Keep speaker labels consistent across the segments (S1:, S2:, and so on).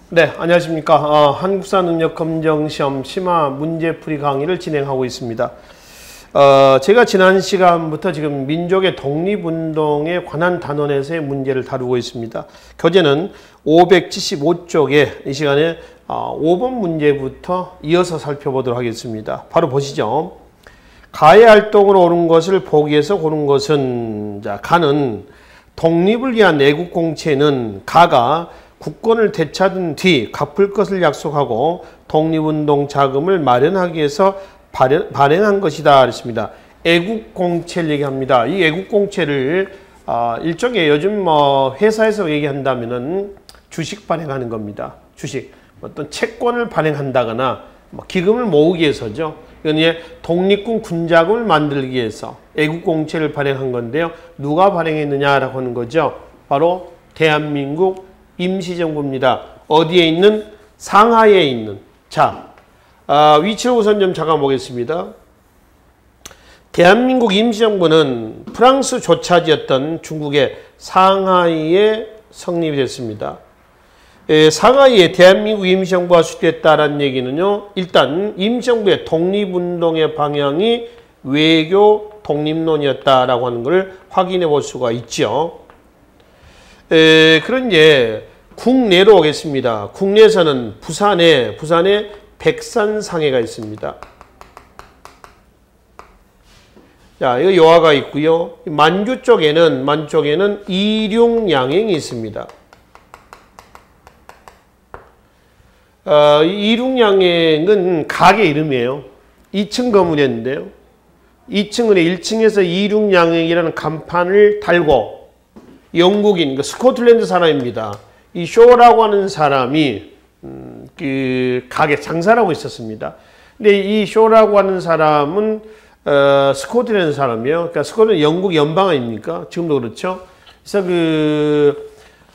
S1: 네, 안녕하십니까. 한국사 능력 검정 시험 심화 문제풀이 강의를 진행하고 있습니다. 제가 지난 시간부터 지금 민족의 독립운동에 관한 단원에서의 문제를 다루고 있습니다. 교재는 575쪽에 이 시간에 5번 문제부터 이어서 살펴보도록 하겠습니다. 바로 보시죠. 가해 활동으로 옳은 것을 보기에서 고른 것은, 자, 가는 독립을 위한 애국공채는 가가 국권을 되찾은 뒤 갚을 것을 약속하고 독립운동 자금을 마련하기 위해서 발행한 것이다 그랬습니다. 애국공채를 얘기합니다. 이 애국공채를 일종의 요즘 회사에서 얘기한다면은 주식 발행하는 겁니다. 주식. 어떤 채권을 발행한다거나 기금을 모으기 위해서죠. 이건 독립군 군자금을 만들기 위해서 애국공채를 발행한 건데요. 누가 발행했느냐라고 하는 거죠. 바로 대한민국 임시정부입니다. 어디에 있는? 상하이에 있는. 자, 위치를 우선 좀 잠깐 보겠습니다. 대한민국 임시정부는 프랑스 조차지였던 중국의 상하이에 성립이 됐습니다. 상하이에 대한민국 임시정부가 수립됐다는 얘기는요. 일단 임시정부의 독립운동의 방향이 외교 독립론이었다라고 하는 것을 확인해 볼 수가 있죠. 그런 국내로 오겠습니다. 국내에서는 부산에 백산상해가 있습니다. 자, 이거 여화가 있고요. 만주 쪽에는 이륙양행이 있습니다. 이륙양행은 가게 이름이에요. 2층 건물이었는데요. 2층에 1층에서 이륙양행이라는 간판을 달고 영국인, 스코틀랜드 사람입니다. 이 쇼라고 하는 사람이 그 가게 장사를 하고 있었습니다. 근데 이 쇼라고 하는 사람은 스코틀랜드 사람이에요. 그러니까 스코틀랜드 영국 연방 아닙니까? 지금도 그렇죠. 그래서 그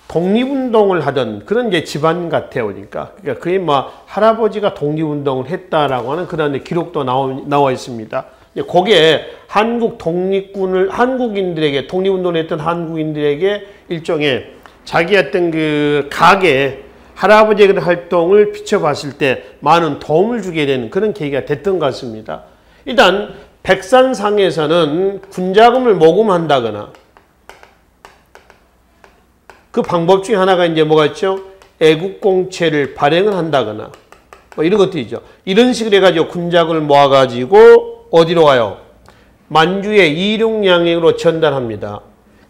S1: 독립운동을 하던 그런 집안 같아요. 그러니까 그의 할아버지가 독립운동을 했다라고 하는 그런 기록도 나와 있습니다. 거기에 한국인들에게 독립운동을 했던 한국인들에게 일종의 자기 어떤 그 가게 할아버지의 그런 활동을 비춰봤을 때 많은 도움을 주게 되는 그런 계기가 됐던 것 같습니다. 일단 백산상에서는 군자금을 모금한다거나 그 방법 중에 하나가 뭐가 있죠? 애국공채를 발행을 한다거나 이런 것들이죠. 이런 식으로 해가지고 군자금을 모아가지고 어디로 가요? 만주의 이륙양행으로 전달합니다.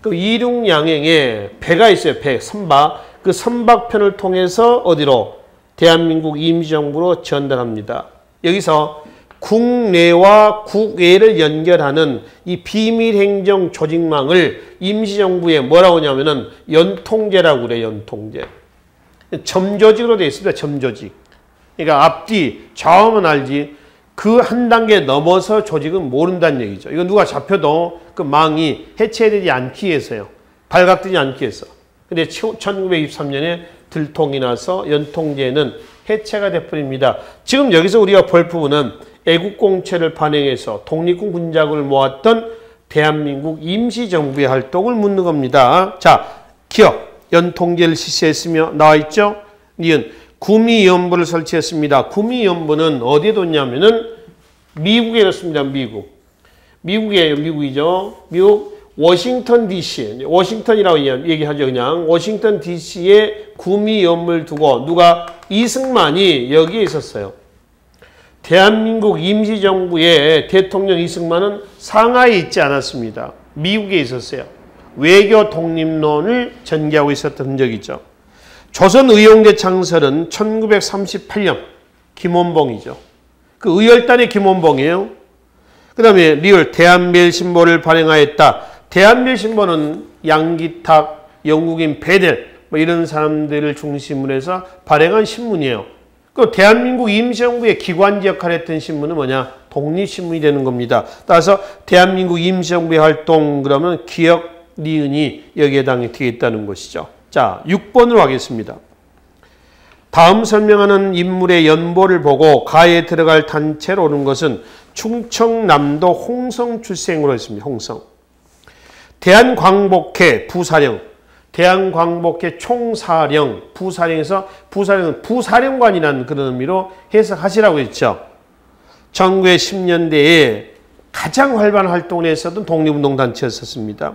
S1: 그 이륙양행에 배가 있어요. 배, 선박. 그 선박편을 통해서 어디로? 대한민국 임시정부로 전달합니다. 여기서 국내와 국외를 연결하는 이 비밀행정 조직망을 임시정부에 뭐라고 하냐면은 연통제라고 그래요. 연통제. 점조직으로 되어 있습니다. 점조직. 그러니까 앞뒤, 좌우만 알지 그 한 단계 넘어서 조직은 모른다는 얘기죠. 이거 누가 잡혀도 그 망이 해체되지 않기 위해서요. 발각되지 않기 위해서. 근데 1923년에 들통이 나서 연통제는 해체가 돼버립니다. 지금 여기서 우리가 볼 부분은 애국공채를 발행해서 독립군 군자금을 모았던 대한민국 임시정부의 활동을 묻는 겁니다. 자, 기억, 연통제를 실시했으며 나와있죠? 니은, 구미위원부를 설치했습니다. 구미위원부는 어디에 뒀냐면은 미국에 뒀습니다. 미국이에요. 미국이죠. 미국 워싱턴 DC, 워싱턴이라고 얘기하죠. 그냥 워싱턴 DC에 구미위원부를 두고 누가? 이승만이 여기에 있었어요. 대한민국 임시정부의 대통령 이승만은 상하이에 있지 않았습니다. 미국에 있었어요. 외교 독립론을 전개하고 있었던 흔적이죠. 조선의용대 창설은 1938년 김원봉이죠. 그 의열단의 김원봉이에요. 그 다음에 리얼 대한밀신보를 발행하였다. 대한밀신보는 양기탁, 영국인 베델 이런 사람들을 중심으로 해서 발행한 신문이에요. 그 대한민국 임시정부의 기관지 역할을 했던 신문은 뭐냐? 독립신문이 되는 겁니다. 따라서 대한민국 임시정부의 활동 그러면 기억, 니은이 여기에 해당이 되겠다는 것이죠. 자, 6번으로 하겠습니다. 다음 설명하는 인물의 연보를 보고 가에 들어갈 단체로 오는 것은 충청남도 홍성 출생으로 했습니다. 홍성. 대한광복회 부사령. 대한광복회 총사령, 부사령에서 부사령은 부사령관이라는 그런 의미로 해석하시라고 했죠. 1910년대에 가장 활발한 활동을 했었던 독립운동단체였었습니다.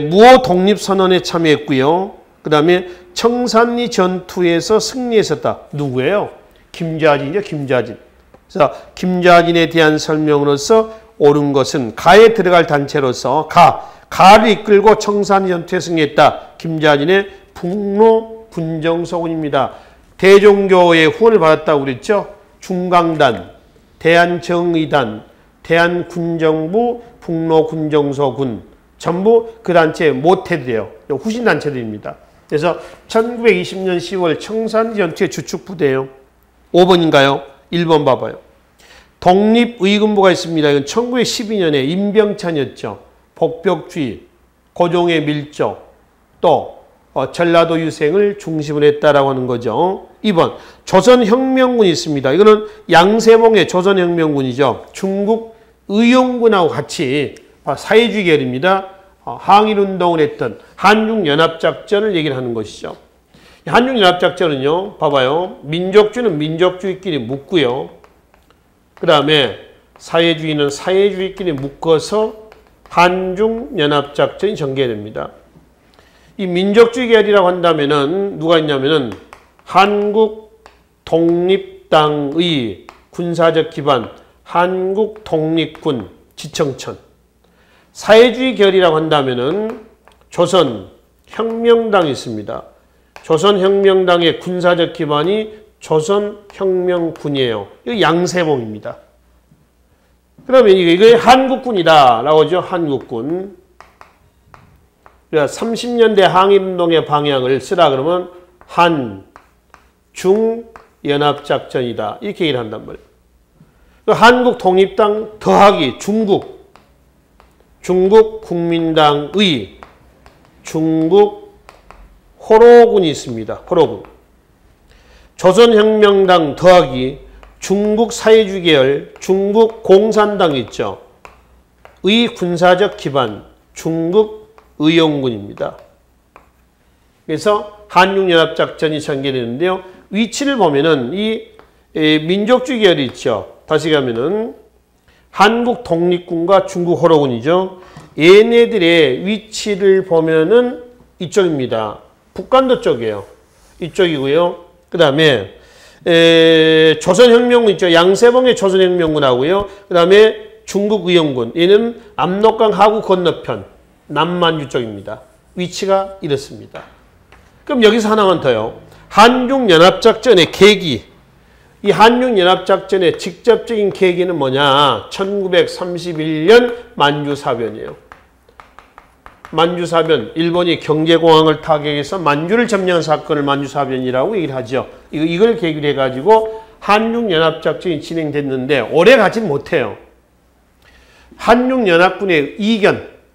S1: 무호 독립선언에 참여했고요. 그 다음에 청산리 전투에서 승리했었다. 누구예요? 김좌진이죠. 김좌진. 그래서 김좌진에 대한 설명으로서 옳은 것은 가에 들어갈 단체로서 가를 이끌고 청산리 전투에 승리했다. 김좌진의 북로 군정서군입니다. 대종교의 후원을 받았다고 그랬죠. 중강단, 대한정의단, 대한군정부, 북로군정서군 전부 그 단체에 모태들이에요. 후신 단체들입니다. 그래서 1920년 10월 청산리 전투의 주축부대예요. 5번인가요? 1번 봐봐요. 독립의군부가 있습니다. 이건 1912년에 임병찬이었죠. 복벽주의, 고종의 밀족, 또 전라도 유생을 중심으로 했다라고 하는 거죠. 2번 조선혁명군이 있습니다. 이거는 양세봉의 조선혁명군이죠. 중국 의용군하고 같이 사회주의 계열입니다. 항일운동을 했던 한중연합작전을 얘기를 하는 것이죠. 한중연합작전은요. 봐봐요. 민족주의는 민족주의끼리 묶고요. 그 다음에 사회주의는 사회주의끼리 묶어서 한중연합작전이 전개됩니다. 이 민족주의 계열이라고 한다면은 누가 있냐면은 한국 독립당의 군사적 기반 한국 독립군 지청천. 사회주의 계열이라고 한다면은 조선혁명당이 있습니다. 조선혁명당의 군사적 기반이 조선혁명군이에요. 이거 양세봉입니다. 그러면 이게 한국군이다라고 하죠. 한국군. 그러니까 30년대 항일운동의 방향을 쓰라 그러면 한중연합작전이다. 이렇게 얘기를 한단 말이에요. 한국 독립당 더하기 중국 국민당의 중국 호로군이 있습니다. 호로군. 조선혁명당 더하기 중국 사회주의 계열 중국 공산당 있죠. 의 군사적 기반 중국 의용군입니다. 그래서 한중연합작전이 전개되는데요. 위치를 보면은 이 민족주의 계열이 있죠. 다시 가면은 한국 독립군과 중국 호로군이죠. 얘네들의 위치를 보면은 이쪽입니다. 북간도 쪽이에요. 이쪽이고요. 그 다음에 조선혁명군 있죠. 양세봉의 조선혁명군하고요. 그 다음에 중국의용군. 얘는 압록강 하구 건너편 남만주 쪽입니다. 위치가 이렇습니다. 그럼 여기서 하나만 더요. 한중연합작전의 계기. 이 한중연합작전의 직접적인 계기는 뭐냐? 1931년 만주사변이에요. 만주사변, 일본이 경제공항을 타격해서 만주를 점령한 사건을 만주사변이라고 얘기를 하죠. 이걸 계기로 해가지고 한중연합작전이 진행됐는데 오래 가진 못해요. 한중연합군의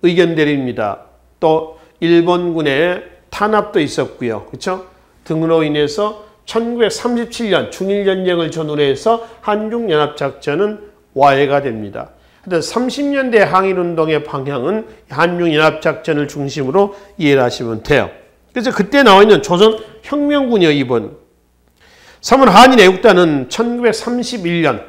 S1: 의견대립입니다. 또 일본군의 탄압도 있었고요. 그렇죠? 등으로 인해서 1937년 중일전쟁을 전후로 해서 한중연합작전은 와해가 됩니다. 30년대 항일운동의 방향은 한중연합작전을 중심으로 이해를 하시면 돼요. 그래서 그때 나와 있는 조선혁명군이요. 2번. 3번 한일애국단은 1931년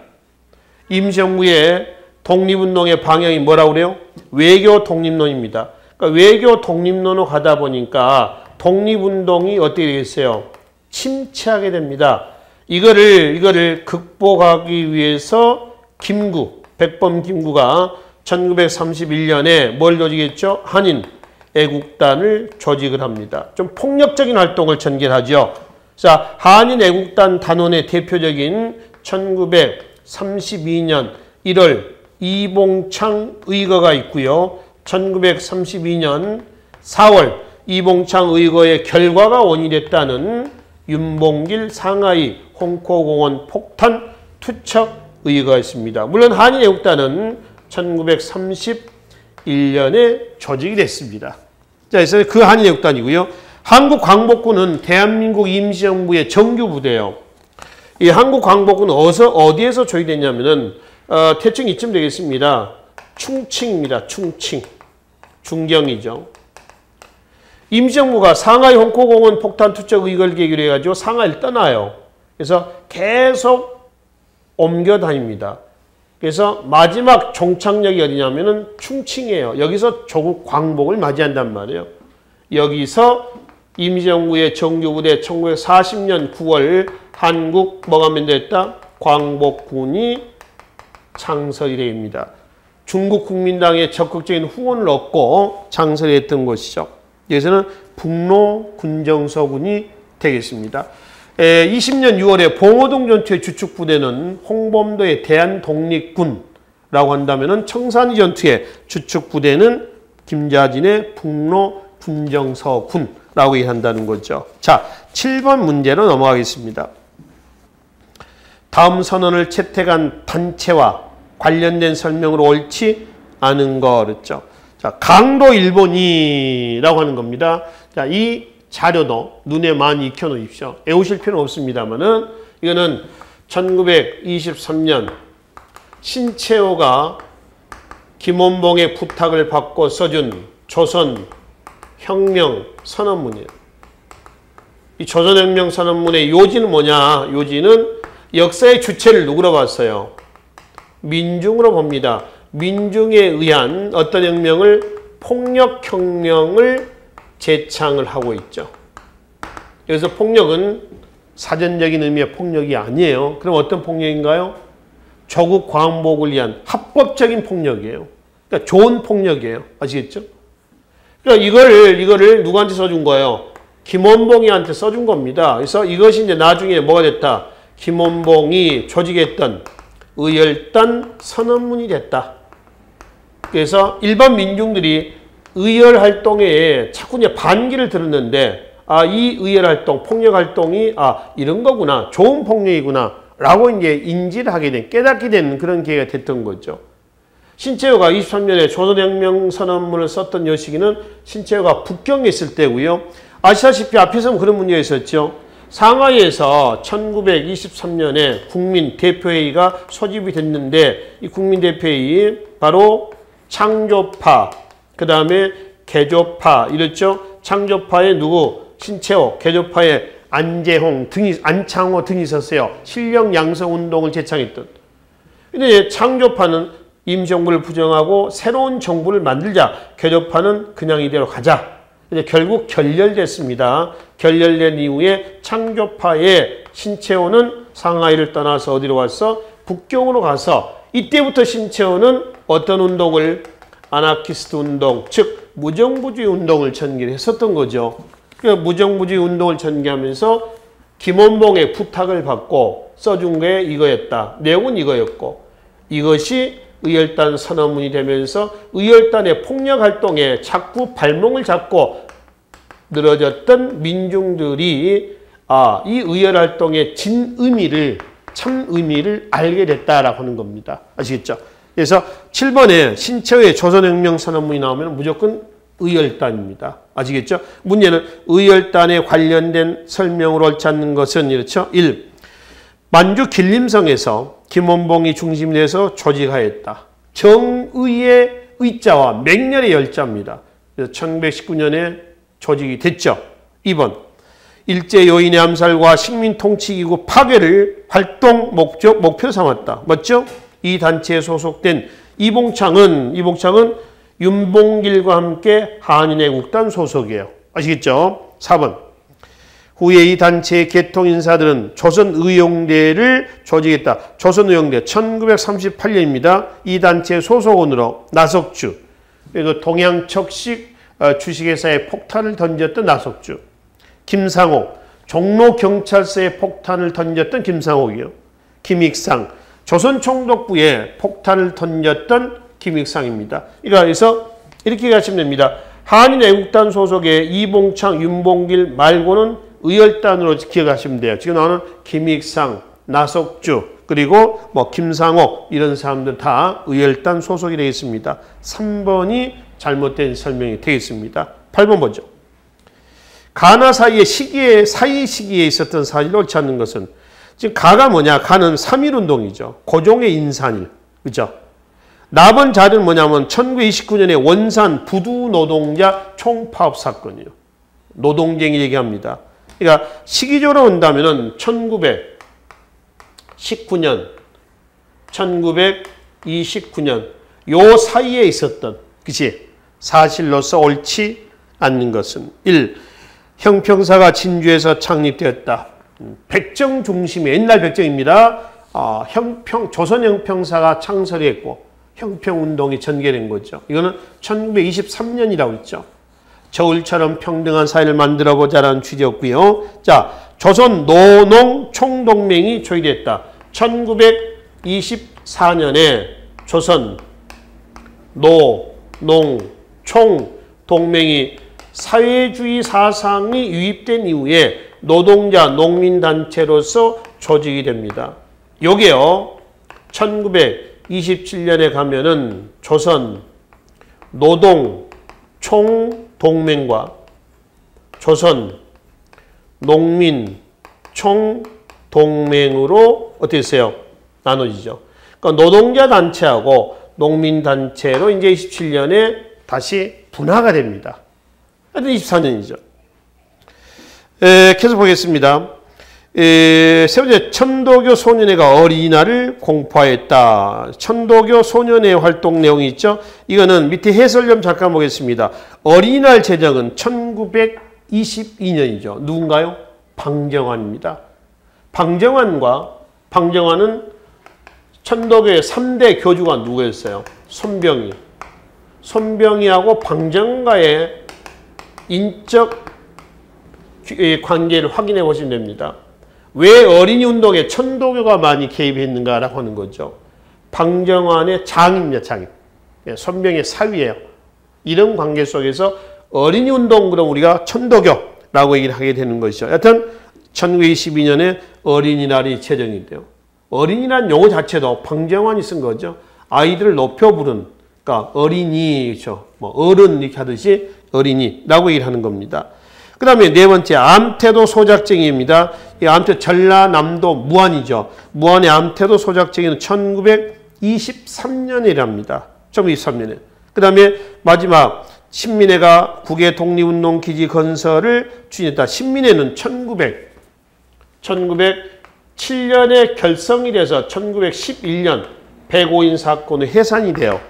S1: 임시정부의 독립운동의 방향이 뭐라고 그래요? 외교 독립론입니다. 그러니까 외교 독립론으로 가다 보니까 독립운동이 어떻게 되겠어요? 침체하게 됩니다. 이거를 극복하기 위해서 백범 김구가 1931년에 뭘 조직했죠? 한인 애국단을 조직을 합니다. 좀 폭력적인 활동을 전개하죠. 자, 한인 애국단 단원의 대표적인 1932년 1월 이봉창 의거가 있고요. 1932년 4월 이봉창 의거의 결과가 원인됐다는 윤봉길 상하이 홍코공원 폭탄 투척 의거가 있습니다. 물론 한인애국단은 1931년에 조직이 됐습니다. 자, 그래서 그 한인애국단이고요. 한국광복군은 대한민국 임시정부의 정규부대예요. 이 한국광복군은 어디에서 조직됐냐면은 대충 이쯤 되겠습니다. 충칭입니다. 충칭. 중경이죠. 임시정부가 상하이 홍콩공원 폭탄 투척 의결 계기로 해가지고 상하이를 떠나요. 그래서 계속 옮겨 다닙니다. 그래서 마지막 종착역이 어디냐면은 충칭이에요. 여기서 조국 광복을 맞이한단 말이에요. 여기서 임시정부의 정규부대 1940년 9월 한국 뭐가 만들었다? 광복군이 창설이 됩니다. 중국 국민당의 적극적인 후원을 얻고 창설이 했던 것이죠. 여기서는 북로 군정서군이 되겠습니다. 20년 6월에 봉오동 전투의 주축부대는 홍범도의 대한독립군라고 한다면 청산리 전투의 주축부대는 김자진의 북로 군정서군라고 얘기한다는 거죠. 자, 7번 문제로 넘어가겠습니다. 다음 선언을 채택한 단체와 관련된 설명으로 옳지 않은 거 그랬죠. 자, 강도 일본이라고 하는 겁니다. 자, 이 자료도 눈에 많이 익혀놓으십시오. 외우실 필요는 없습니다만은 이거는 1923년 신채호가 김원봉의 부탁을 받고 써준 조선 혁명 선언문이에요. 이 조선혁명 선언문의 요지는 뭐냐? 요지는 역사의 주체를 누구로 봤어요? 민중으로 봅니다. 민중에 의한 어떤 혁명을 폭력혁명을 제창을 하고 있죠. 여기서 폭력은 사전적인 의미의 폭력이 아니에요. 그럼 어떤 폭력인가요? 조국 광복을 위한 합법적인 폭력이에요. 그러니까 좋은 폭력이에요. 아시겠죠? 그러니까 이거를 누구한테 써준 거예요? 김원봉이한테 써준 겁니다. 그래서 이것이 이제 나중에 뭐가 됐다? 김원봉이 조직했던 의열단 선언문이 됐다. 그래서 일반 민중들이 의열 활동에 자꾸 이제 반기를 들었는데, 아, 이 의열 활동, 폭력 활동이, 아, 이런 거구나. 좋은 폭력이구나. 라고 이제 인지를 하게 된, 깨닫게 된 그런 기회가 됐던 거죠. 신채호가 23년에 조선혁명 선언문을 썼던 요 시기는 신채호가 북경에 있을 때고요. 아시다시피 앞에서 그런 문제가 있었죠. 상하이에서 1923년에 국민대표회의가 소집이 됐는데 이 국민대표회의 바로 창조파, 그 다음에 개조파 이랬죠. 창조파에 누구? 신채호, 개조파에 안재홍 등이, 안창호 등이 있었어요. 실력 양성 운동을 제창했던. 근데 창조파는 임시정부를 부정하고 새로운 정부를 만들자. 개조파는 그냥 이대로 가자. 이제 결국 결렬됐습니다. 결렬된 이후에 창조파의 신채호는 상하이를 떠나서 어디로 갔어? 북경으로 가서 이때부터 신채호는 어떤 운동을? 아나키스트 운동, 즉 무정부주의 운동을 전개를 했었던 거죠. 그러니까 무정부주의 운동을 전개하면서 김원봉의 부탁을 받고 써준 게 이거였다. 내용은 이거였고 이것이 의열단 선언문이 되면서 의열단의 폭력활동에 자꾸 발목을 잡고 늘어졌던 민중들이 이 의열활동의 진 의미를, 참 의미를 알게 됐다라고 하는 겁니다. 아시겠죠? 그래서 7번에 신채호의 조선혁명 선언문이 나오면 무조건 의열단입니다. 아시겠죠? 문제는 의열단에 관련된 설명으로 옳지 않는 것은 이렇죠. 1. 만주 길림성에서 김원봉이 중심이 돼서 조직하였다. 정의의 의자와 맹렬의 열자입니다. 그래서 1919년에 조직이 됐죠. 2번. 일제 요인의 암살과 식민통치기구 파괴를 활동 목표 삼았다. 맞죠? 이 단체에 소속된 이봉창은 윤봉길과 함께 한인애국단 소속이에요. 아시겠죠? 4번. 후에 이 단체의 개통 인사들은 조선의용대를 조직했다. 조선의용대 1938년입니다. 이 단체의 소속원으로 나석주, 그리고 동양척식 주식회사에 폭탄을 던졌던 나석주, 김상옥, 종로경찰서에 폭탄을 던졌던 김상옥이요. 김익상, 조선총독부에 폭탄을 던졌던 김익상입니다. 그래서 이렇게 가시면 됩니다. 한인애국단 소속의 이봉창, 윤봉길 말고는 의열단으로 기억하시면 돼요. 지금 나오는 김익상, 나석주, 그리고 뭐 김상옥 이런 사람들 다 의열단 소속이 되겠습니다. 3번이 잘못된 설명이 되겠습니다. 8번 보죠. 가나 사이의 사이 시기에 있었던 사실을 옳지 않는 것은 지금 가가 뭐냐? 가는 3.1운동이죠. 고종의 인산일. 그죠? 나번 자료는 뭐냐면 1929년에 원산 부두 노동자 총파업 사건이에요. 노동쟁이 얘기합니다. 그러니까 시기적으로 본다면은 1919년, 1929년 요 사이에 있었던 그치? 사실로서 옳지 않는 것은 1. 형평사가 진주에서 창립되었다. 백정 중심의 옛날 백정입니다. 조선 형평사가 창설이 했고 형평운동이 전개된 거죠. 이거는 1923년이라고 했죠. 저울처럼 평등한 사회를 만들어보자라는 취지였고요. 자, 조선 노농 총동맹이 조직됐다. 1924년에 조선 노농 총동맹이 사회주의 사상이 유입된 이후에 노동자 농민단체로서 조직이 됩니다. 요게요, 1927년에 가면은 조선 노동 총동맹과 조선 농민 총동맹으로 어떻게 했어요? 나눠지죠. 그러니까 노동자 단체하고 농민 단체로 이제 27년에 다시 분화가 됩니다. 하여튼 24년이죠. 계속 보겠습니다. 세 번째, 천도교 소년회가 어린이날을 공포하였다. 천도교 소년회 활동 내용이 있죠. 이거는 밑에 해설 좀 잠깐 보겠습니다. 어린이날 제정은 1922년이죠. 누군가요? 방정환입니다. 방정환은 천도교의 3대 교주가 누구였어요? 손병희하고 방정과의 인적 관계를 확인해 보시면 됩니다. 왜 어린이 운동에 천도교가 많이 개입했는가라고 하는 거죠. 방정환의 장입니다. 장. 손병희의 사위예요. 이런 관계 속에서 어린이 운동 그럼 우리가 천도교라고 얘기를 하게 되는 것이죠. 여하튼 1922년에 어린이날이 제정이 돼요. 어린이란 용어 자체도 방정환이 쓴 거죠. 아이들을 높여 부른, 그러니까 어린이, 그렇죠. 뭐 어른 이렇게 하듯이 어린이라고 얘기를 하는 겁니다. 그 다음에 네 번째, 암태도 소작쟁이입니다. 이 암태 전라남도 무안이죠. 무안의 암태도 소작쟁이는 1923년이랍니다. 1923년에. 그 다음에 마지막, 신민회가 국외 독립운동 기지 건설을 추진했다. 신민회는 1907년에 결성이 돼서 1911년 105인 사건의 해산이 돼요.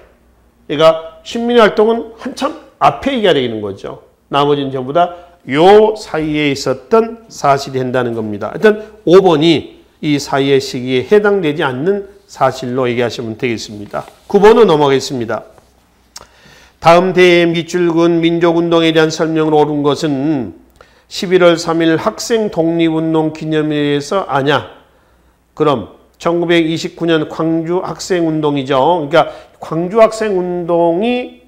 S1: 그러니까 신민회 활동은 한참 앞에 얘기가 되는 거죠. 나머지는 전부 다 요 사이에 있었던 사실이 된다는 겁니다. 일단 5번이 이 사이의 시기에 해당되지 않는 사실로 얘기하시면 되겠습니다. 9번은 넘어가겠습니다. 다음 대미줄근 민족운동에 대한 설명을 옳은 것은 11월 3일 학생 독립운동 기념일에서 아냐? 그럼 1929년 광주 학생운동이죠. 그러니까 광주 학생운동이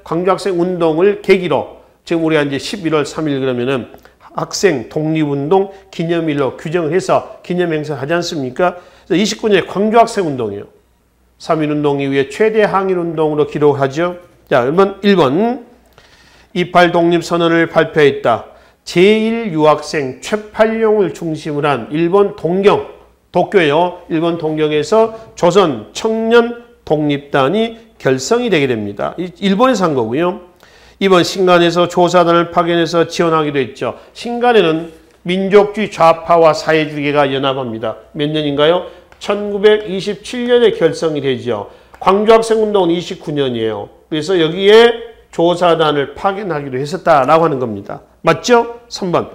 S1: 광주 학생운동을 계기로 지금 우리가 이제 11월 3일 그러면은 학생 독립운동 기념일로 규정을 해서 기념행사를 하지 않습니까? 29년에 광주 학생운동이에요. 3.1운동 이후에 최대 항일운동으로 기록하죠. 자, 그러면 1번. 이팔 독립선언을 발표했다. 제1유학생 최팔룡을 중심으로 한 일본 도쿄예요. 일본 동경에서 조선 청년 독립단이 결성이 되게 됩니다. 일본에서 한 거고요. 이번 신간에서 조사단을 파견해서 지원하기도 했죠. 신간에는 민족주의 좌파와 사회주의가 연합합니다. 몇 년인가요? 1927년에 결성이 되죠. 광주학생운동은 29년이에요. 그래서 여기에 조사단을 파견하기로 했었다라고 하는 겁니다. 맞죠? 3번.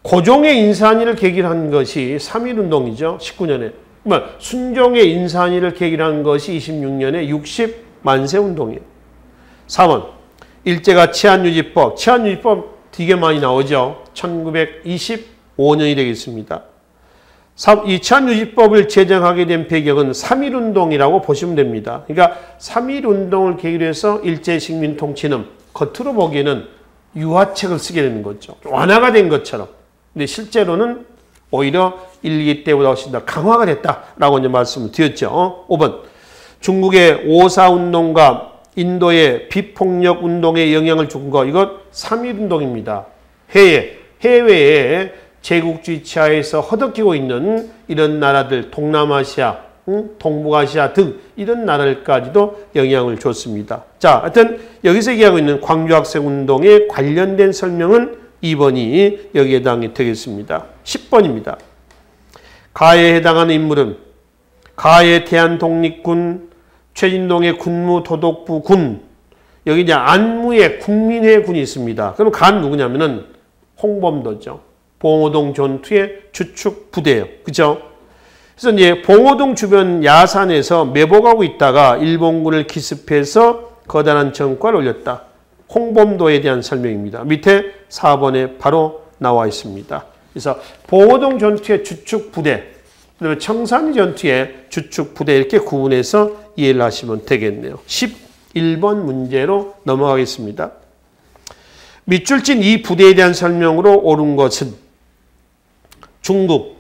S1: 고종의 인산위를 계기로 한 것이 3.1운동이죠. 19년에. 순종의 인산위를 계기로 한 것이 26년에 60만세운동이에요. 4번. 일제가 치안유지법 되게 많이 나오죠. 1925년이 되겠습니다. 이 치안유지법을 제정하게 된 배경은 3.1운동이라고 보시면 됩니다. 그러니까 3.1운동을 계기로 해서 일제식민 통치는 겉으로 보기에는 유화책을 쓰게 되는 거죠. 완화가 된 것처럼. 근데 실제로는 오히려 일기 때보다 훨씬 더 강화가 됐다라고 이제 말씀을 드렸죠. 5번. 중국의 5.4운동과 인도의 비폭력 운동에 영향을 준 거, 이것 3.1운동입니다. 해외에 제국주의 치하에서 허덕이고 있는 이런 나라들, 동남아시아, 동북아시아 등 이런 나라들까지도 영향을 줬습니다. 자, 하여튼 여기서 얘기하고 있는 광주학생운동에 관련된 설명은 2번이 여기에 해당이 되겠습니다. 10번입니다. 가에 해당하는 인물은 가의 대한독립군, 최진동의 군무도독부 군, 여기 이제 안무에 국민회 군이 있습니다. 그럼 가는 누구냐면은 홍범도죠. 봉오동 전투의 주축 부대예요. 그죠? 그래서 이제 봉오동 주변 야산에서 매복하고 있다가 일본군을 기습해서 거단한 전과를 올렸다. 홍범도에 대한 설명입니다. 밑에 4번에 바로 나와 있습니다. 그래서 봉오동 전투의 주축 부대, 그다음에 청산 전투의 주축 부대 이렇게 구분해서 이해를 하시면 되겠네요. 11번 문제로 넘어가겠습니다. 밑줄 친 이 부대에 대한 설명으로 옳은 것은 중국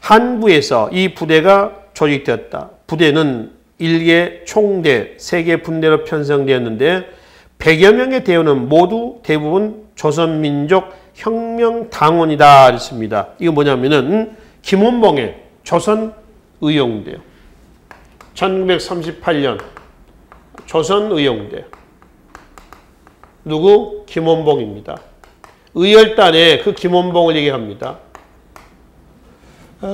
S1: 한부에서 이 부대가 조직되었다. 부대는 1개 총대, 3개 분대로 편성되었는데 100여 명의 대원은 모두 대부분 조선민족 혁명당원이다 그랬습니다. 이거 뭐냐면은 김원봉의 조선의용대요. 1938년 조선의용대. 누구? 김원봉입니다. 의열단에 그 김원봉을 얘기합니다.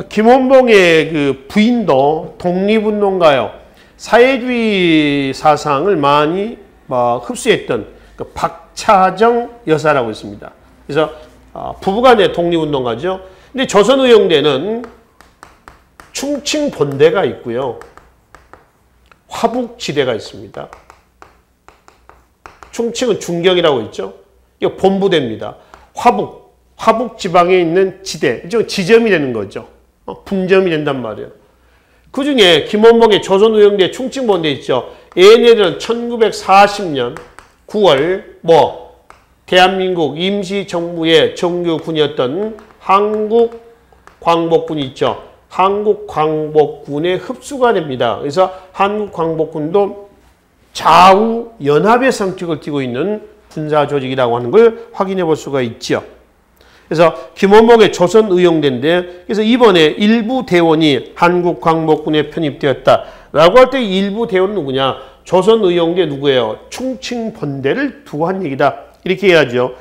S1: 김원봉의 그 부인도 독립운동가요. 사회주의 사상을 많이 흡수했던 그 박차정 여사라고 있습니다. 그래서 부부간의 독립운동가죠. 근데 조선의용대는 충칭 본대가 있고요. 화북지대가 있습니다. 충칭은 중경이라고 있죠. 이거 본부대입니다. 화북 지방에 있는 지대, 지점이 되는 거죠. 분점이 된단 말이에요. 그 중에 김원봉의 조선의용대 충칭본대 있죠. 얘네들은 1940년 9월 대한민국 임시정부의 정규군이었던 한국광복군이 있죠. 한국광복군에 흡수가 됩니다. 그래서 한국광복군도 좌우 연합의 성격을 띠고 있는 군사 조직이라고 하는 걸 확인해 볼 수가 있죠. 그래서 김원봉의 조선의용대인데, 그래서 이번에 일부 대원이 한국광복군에 편입되었다라고 할 때 일부 대원은 누구냐? 조선의용대 누구예요? 충칭본대를 두고 한 얘기다. 이렇게 해야죠.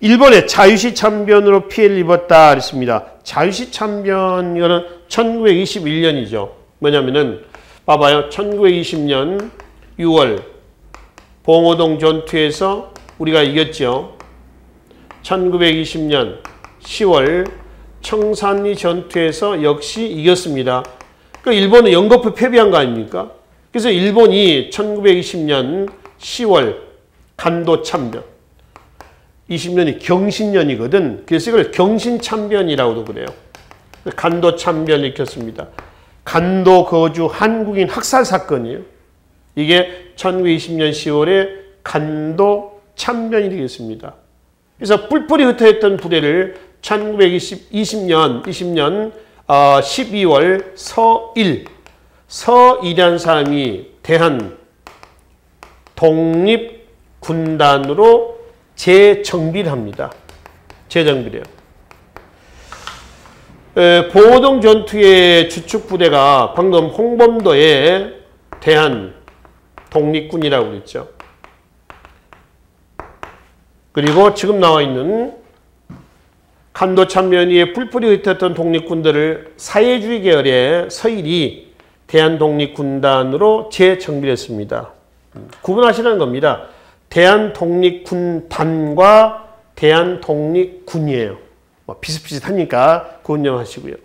S1: 1번에 자유시 참변으로 피해를 입었다 그랬습니다. 자유시 참변, 이거는 1921년이죠. 뭐냐면은 봐봐요. 1920년 6월 봉오동 전투에서 우리가 이겼죠. 1920년 10월 청산리 전투에서 역시 이겼습니다. 그러니까 일본은 연거푸 패배한 거 아닙니까? 그래서 일본이 1920년 10월 간도 참변, 20년이 경신년이거든. 그래서 이걸 경신참변이라고도 그래요. 간도 참변을 일으켰습니다. 간도 거주 한국인 학살 사건이에요. 이게 1920년 10월에 간도 참변이 되겠습니다. 그래서 뿔뿔이 흩어졌던 부대를 1920년 12월 서일이라는 사람이 대한 독립군단으로 재정비를 합니다. 재정비래요. 봉오동 전투의 주축부대가 방금 홍범도의 대한 독립군이라고 그랬죠. 그리고 지금 나와 있는 간도 참변위에 뿔뿔이 흩어졌던 독립군들을 사회주의 계열의 서일이 대한독립군단으로 재정비했습니다. 구분하시라는 겁니다. 대한독립군단과 대한독립군이에요. 비슷비슷하니까 구분하시고요.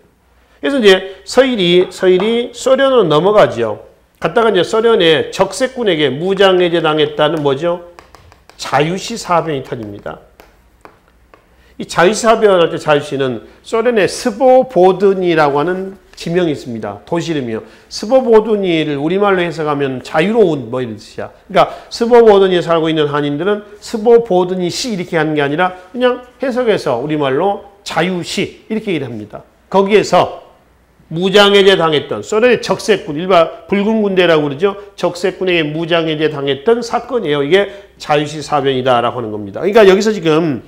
S1: 그래서 이제 서일이 소련으로 넘어가죠. 갔다가 이제 소련의 적색군에게 무장해제 당했다는 뭐죠? 자유시 사변이 터집니다. 이 자유시 사변할 때 자유시는 소련의 스보보드니라고 하는 지명이 있습니다. 도시 이름이요. 스보보드니를 우리말로 해석하면 자유로운 뭐 이런 뜻이야. 그러니까 스보보드니에 살고 있는 한인들은 스보보드니시 이렇게 하는 게 아니라 그냥 해석해서 우리말로 자유시 이렇게 얘기를 합니다. 거기에서 무장해제 당했던 소련의 적색군, 일반 붉은 군대라고 그러죠. 적색군에게 무장해제 당했던 사건이에요. 이게 자유시 사변이다라고 하는 겁니다. 그러니까 여기서 지금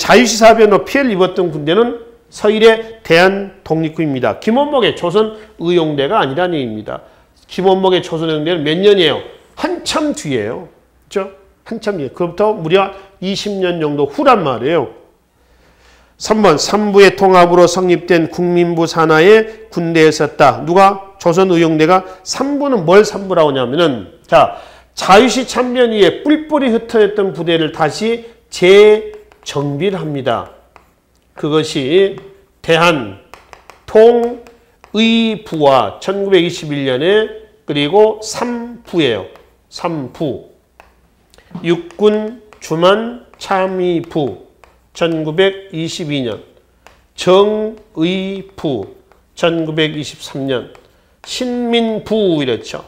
S1: 자유시 사변으로 피해를 입었던 군대는 서일의 대한독립군입니다. 김원목의 조선의용대가 아니라는 얘기입니다. 김원목의 조선의용대는 몇 년이에요? 한참 뒤에요. 그렇죠? 한참 뒤에. 그로부터 무려 20년 정도 후란 말이에요. 3번 삼부의 통합으로 성립된 국민부 산하의 군대에 있었다. 누가? 조선의용대가. 삼부는 뭘 삼부라고 하냐면은 자 자유시 참변 이후에 뿔뿔이 흩어졌던 부대를 다시 재정비를 합니다. 그것이 대한통의부와 1921년에 그리고 3부예요. 3부. 육군 주만 참의부 1922년, 정의부 1923년, 신민부 이랬죠.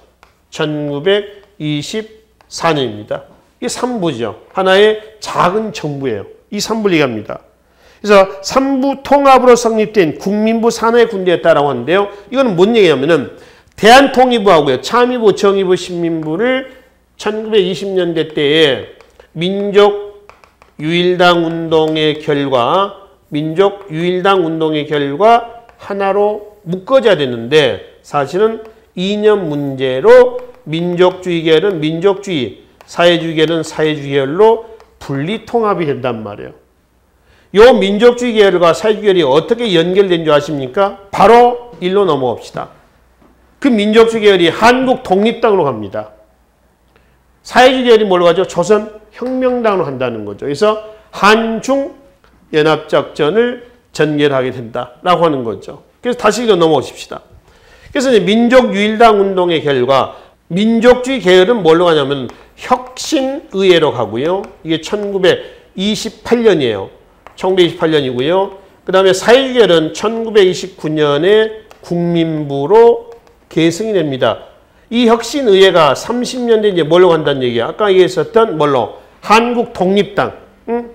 S1: 1924년입니다. 이게 3부죠. 하나의 작은 정부예요. 이 3부를 얘기합니다. 그래서 3부 통합으로 성립된 국민부 산하의 군대였다라고 하는데요. 이거는 뭔 얘기냐면은 대한통일부하고요. 참의부, 정의부, 신민부를 1920년대 때에 민족유일당 운동의 결과 하나로 묶어져야 되는데 사실은 이념 문제로 민족주의 계열은 민족주의, 사회주의 계열은 사회주의 계열로 분리 통합이 된단 말이에요. 요 민족주의 계열과 사회주의 계열이 어떻게 연결된 줄 아십니까? 바로 일로 넘어갑시다. 그 민족주의 계열이 한국 독립당으로 갑니다. 사회주의 계열이 뭘로 가죠? 조선혁명당으로 간다는 거죠. 그래서 한중 연합작전을 전개하게 된다라고 하는 거죠. 그래서 다시 이거 넘어오십시다. 그래서 이제 민족유일당 운동의 결과 민족주의 계열은 뭘로 가냐면 혁신의회로 가고요. 이게 1928년이에요. 1928년이고요. 그 다음에 사회주의 계열은 1929년에 국민부로 계승이 됩니다. 이 혁신의회가 30년대 이제 뭘로 간다는 얘기야. 아까 얘기했었던 뭘로? 한국 독립당.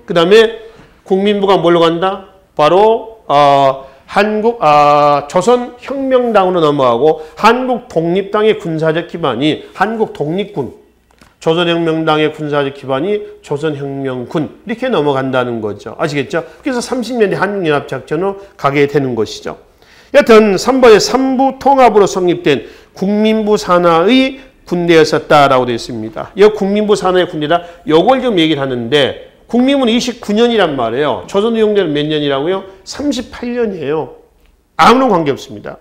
S1: 그 다음에 국민부가 뭘로 간다? 바로 조선혁명당으로 넘어가고 한국 독립당의 군사적 기반이 한국 독립군, 조선혁명당의 군사적 기반이 조선혁명군 이렇게 넘어간다는 거죠. 아시겠죠? 그래서 30년대 한국연합작전으로 가게 되는 것이죠. 여튼 3번에 3부 통합으로 성립된 국민부 산하의 군대였었다라고 되어 있습니다. 이 국민부 산하의 군대다. 요걸 좀 얘기를 하는데 국민부는 29년이란 말이에요. 조선의용대는 몇 년이라고요? 38년이에요. 아무런 관계없습니다.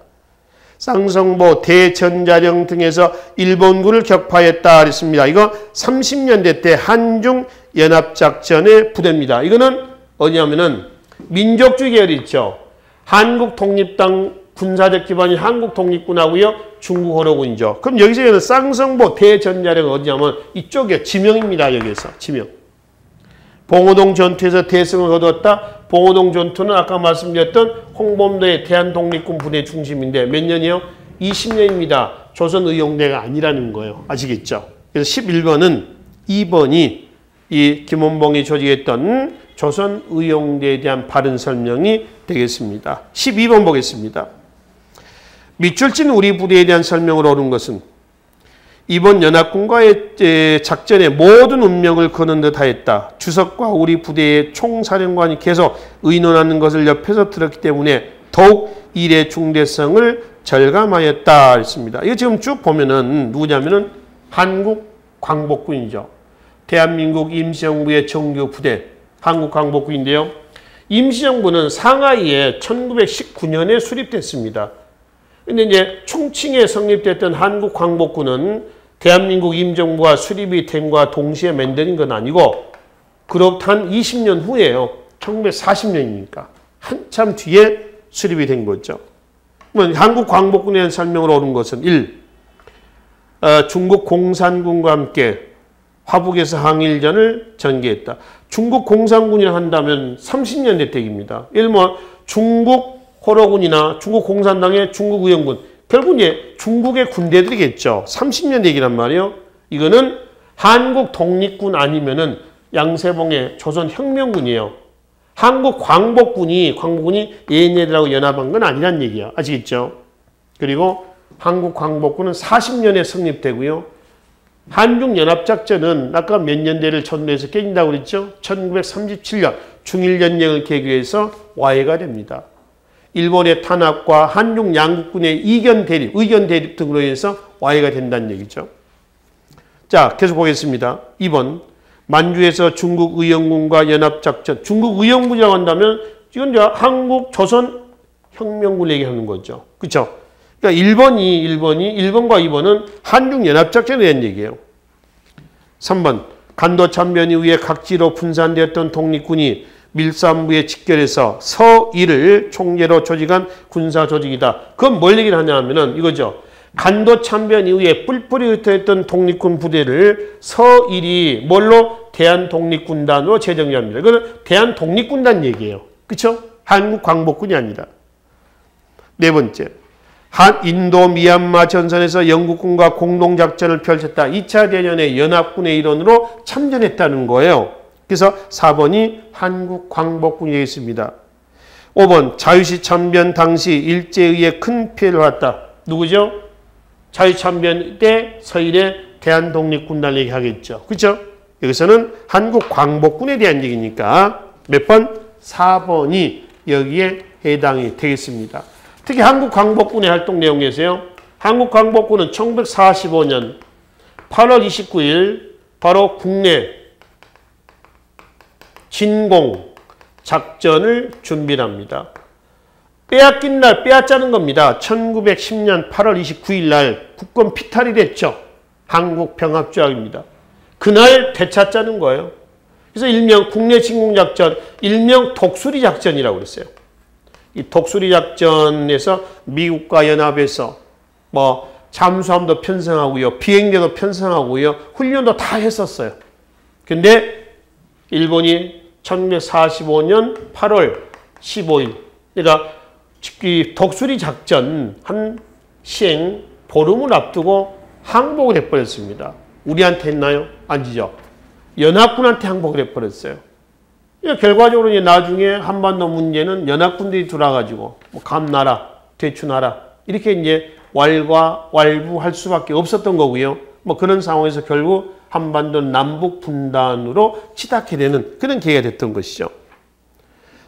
S1: 쌍성보, 대전자령 등에서 일본군을 격파했다 그랬습니다. 이거 30년대 때 한중연합작전의 부대입니다. 이거는 어디냐면은 민족주의 계열이 있죠. 한국 독립당 군사적 기반이 한국 독립군하고요. 중국 호로군이죠. 그럼 여기서 쌍성보, 대전자령 어디냐면 이쪽에 지명입니다. 여기서 지명. 봉오동 전투에서 대승을 거두었다. 봉오동 전투는 아까 말씀드렸던 홍범도의 대한독립군 부대 중심인데 몇 년이요? 20년입니다. 조선의용대가 아니라는 거예요. 아시겠죠? 그래서 11번은 2번이 이 김원봉이 조직했던 조선의용대에 대한 바른 설명이 되겠습니다. 12번 보겠습니다. 밑줄 친 우리 부대에 대한 설명을 옳은 것은 이번 연합군과의 작전에 모든 운명을 거는 듯 하였다. 주석과 우리 부대의 총사령관이 계속 의논하는 것을 옆에서 들었기 때문에 더욱 일의 중대성을 절감하였다. 했습니다. 이거 지금 쭉 보면은 누구냐면은 한국 광복군이죠. 대한민국 임시정부의 정규 부대, 한국 광복군인데요. 임시정부는 상하이에 1919년에 수립됐습니다. 근데 이제 총칭에 성립됐던 한국 광복군은 대한민국 임정부가 수립이 된과 동시에 만든 건 아니고 그로부터 한 20년 후에요. 1940년이니까 한참 뒤에 수립이 된 거죠. 한국 광복군에 대한 설명을 옳은 것은 1. 중국 공산군과 함께 화북에서 항일전을 전개했다. 중국 공산군이라 한다면 30년대 때입니다. 예를 들면 중국 호로군이나 중국 공산당의 중국 의용군 결국 이제 중국의 군대들이겠죠. 30년 얘기란 말이에요. 이거는 한국 독립군 아니면은 양세봉의 조선혁명군이에요. 한국 광복군이 얘네들하고 연합한 건 아니란 얘기야. 아시겠죠? 그리고 한국 광복군은 40년에 성립되고요. 한중연합작전은 아까 몇 년대를 전후해서 깨진다고 그랬죠? 1937년 중일전쟁을 계기해서 와해가 됩니다. 일본의 탄압과 한중 양국군의 의견 대립 등으로 인해서 와해가 된다는 얘기죠. 자, 계속 보겠습니다. 2번. 만주에서 중국 의영군과 연합작전. 중국 의영군이라고 한다면 이건 이제 한국 조선 혁명군 얘기하는 거죠. 그렇죠? 그러니까 1번과 2번은 한중 연합작전에 대한 얘기예요. 3번. 간도 참변 이후에 각지로 분산되었던 독립군이 밀사무에 직결해서 서일을 총재로 조직한 군사 조직이다. 그건 뭘 얘기를 하냐 하면은 이거죠. 간도 참변 이후에 뿔뿔이 흩어있던 독립군 부대를 서일이 뭘로? 대한독립군단으로 재정비합니다. 이거는 대한독립군단 얘기예요. 그렇죠? 한국 광복군이 아니라. 네 번째. 인도 미얀마 전선에서 영국군과 공동작전을 펼쳤다. 2차 대전의 연합군의 일원으로 참전했다는 거예요. 그래서 4번이 한국 광복군이 되어 있습니다. 5번. 자유시 참변 당시 일제에 의해 큰 피해를 받았다. 누구죠? 자유참변 때 서일의 대한독립군단 얘기하겠죠. 그렇죠? 여기서는 한국 광복군에 대한 얘기니까 몇 번? 4번이 여기에 해당이 되겠습니다. 특히 한국 광복군의 활동 내용에서요. 한국 광복군은 1945년 8월 29일 바로 국내 진공 작전을 준비합니다. 빼앗긴 날 빼앗자는 겁니다. 1910년 8월 29일 날 국권 피탈이 됐죠. 한국병합조약입니다. 그날 되찾자는 거예요. 그래서 일명 국내 진공작전, 일명 독수리 작전이라고 그랬어요. 이 독수리 작전에서 미국과 연합해서 뭐 잠수함도 편성하고요. 비행기도 편성하고요. 훈련도 다 했었어요. 근데 일본이 1945년 8월 15일 그러니까 이 독수리 작전 한 시행 보름을 앞두고 항복을 해버렸습니다. 우리한테 했나요? 아니죠. 연합군한테 항복을 해버렸어요. 결과적으로 이제 나중에 한반도 문제는 연합군들이 들어와가지고 뭐 감나라, 대추나라 이렇게 이제 왈부할 수밖에 없었던 거고요. 뭐 그런 상황에서 결국 한반도 남북 분단으로 치닫게 되는 그런 계기가 됐던 것이죠.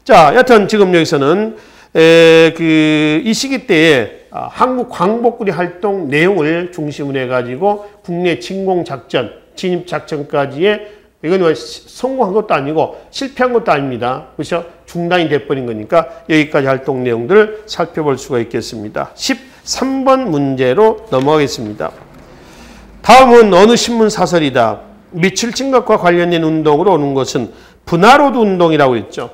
S1: 자, 여튼 지금 여기서는 이 시기 때에 한국 광복군의 활동 내용을 중심으로 해가지고 국내 진공작전, 진입작전까지의 이건 성공한 것도 아니고 실패한 것도 아닙니다. 그렇죠? 중단이 돼버린 거니까 여기까지 활동 내용들을 살펴볼 수가 있겠습니다. 13번 문제로 넘어가겠습니다. 다음은 어느 신문 사설이다. 미칠 진각과 관련된 운동으로 오는 것은 분화로드 운동이라고 했죠.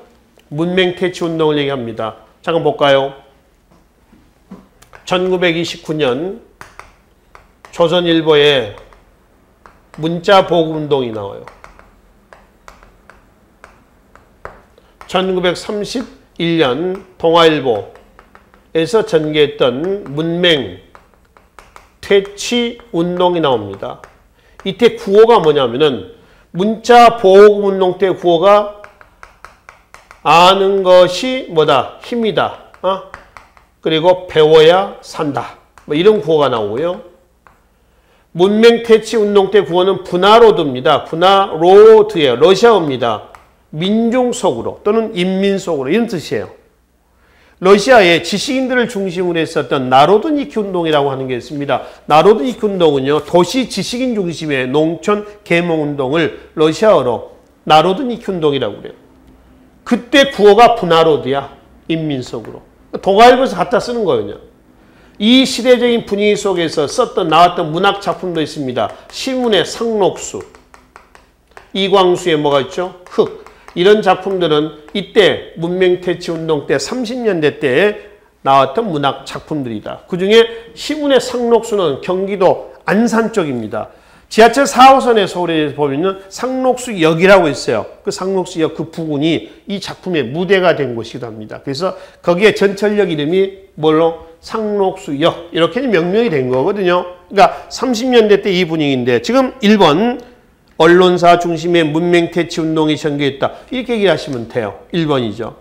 S1: 문맹퇴치 운동을 얘기합니다. 잠깐 볼까요? 1929년 조선일보에 문자보급운동이 나와요. 1931년 동아일보에서 전개했던 문맹퇴치 운동이 나옵니다. 이때 구호가 뭐냐면은 문자보급운동 때 구호가 아는 것이 뭐다? 힘이다. 그리고 배워야 산다. 뭐 이런 구호가 나오고요. 문맹퇴치 운동 때 구호는 분화로드입니다. 분화로드예요. 러시아어입니다. 민중 속으로 또는 인민 속으로 이런 뜻이에요. 러시아의 지식인들을 중심으로 했었던 나로드니키 운동이라고 하는 게 있습니다. 나로드니키 운동은요. 도시 지식인 중심의 농촌 계몽 운동을 러시아어로 나로드니키 운동이라고 그래요. 그때 구호가 분화로드야. 인민 속으로. 동아일보에서 갖다 쓰는 거예요. 이 시대적인 분위기 속에서 나왔던 문학 작품도 있습니다. 시문의 상록수, 이광수의 뭐가 있죠? 흑. 이런 작품들은 이때 문맹퇴치 운동 때 30년대 때에 나왔던 문학 작품들이다. 그중에 시문의 상록수는 경기도 안산 쪽입니다. 지하철 4호선에 서울에 보면 상록수역이라고 있어요. 그 상록수역 그 부근이 이 작품의 무대가 된 곳이기도 합니다. 그래서 거기에 전철역 이름이 뭘로? 상록수역 이렇게 명명이 된 거거든요. 그러니까 30년대 때 이 분위기인데 지금 1번 언론사 중심의 문맹퇴치 운동이 전개했다. 이렇게 얘기하시면 돼요. 1번이죠.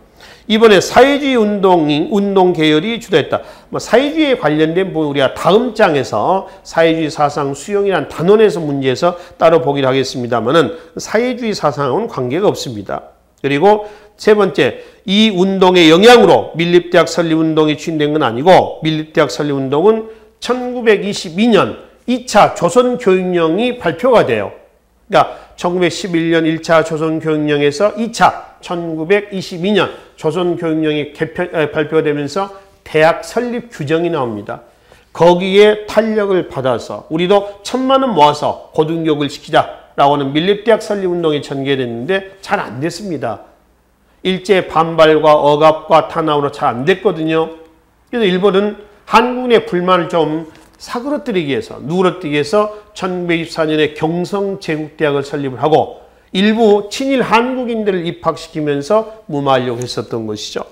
S1: 이번에 사회주의 운동 계열이 주도했다. 뭐 사회주의에 관련된 부분 우리가 다음 장에서 사회주의 사상 수용이라는 단원에서 문제에서 따로 보기로 하겠습니다만은 사회주의 사상은 관계가 없습니다. 그리고 세 번째, 이 운동의 영향으로 밀립대학 설립운동이 추진된 건 아니고 밀립대학 설립운동은 1922년 2차 조선교육령이 발표가 돼요. 그러니까 1911년 1차 조선교육령에서 2차 1922년 조선교육령이 발표가 되면서 대학 설립 규정이 나옵니다. 거기에 탄력을 받아서 우리도 1,000만 원 모아서 고등교육을 시키자라고 하는 밀립대학 설립운동이 전개됐는데 잘 안 됐습니다. 일제 반발과 억압과 탄압으로 잘 안 됐거든요. 그래서 일본은 한국의 불만을 좀 사그러뜨리기 위해서, 누그러뜨리기 위해서 1924년에 경성제국대학을 설립을 하고 일부 친일 한국인들을 입학시키면서 무마하려고 했었던 것이죠.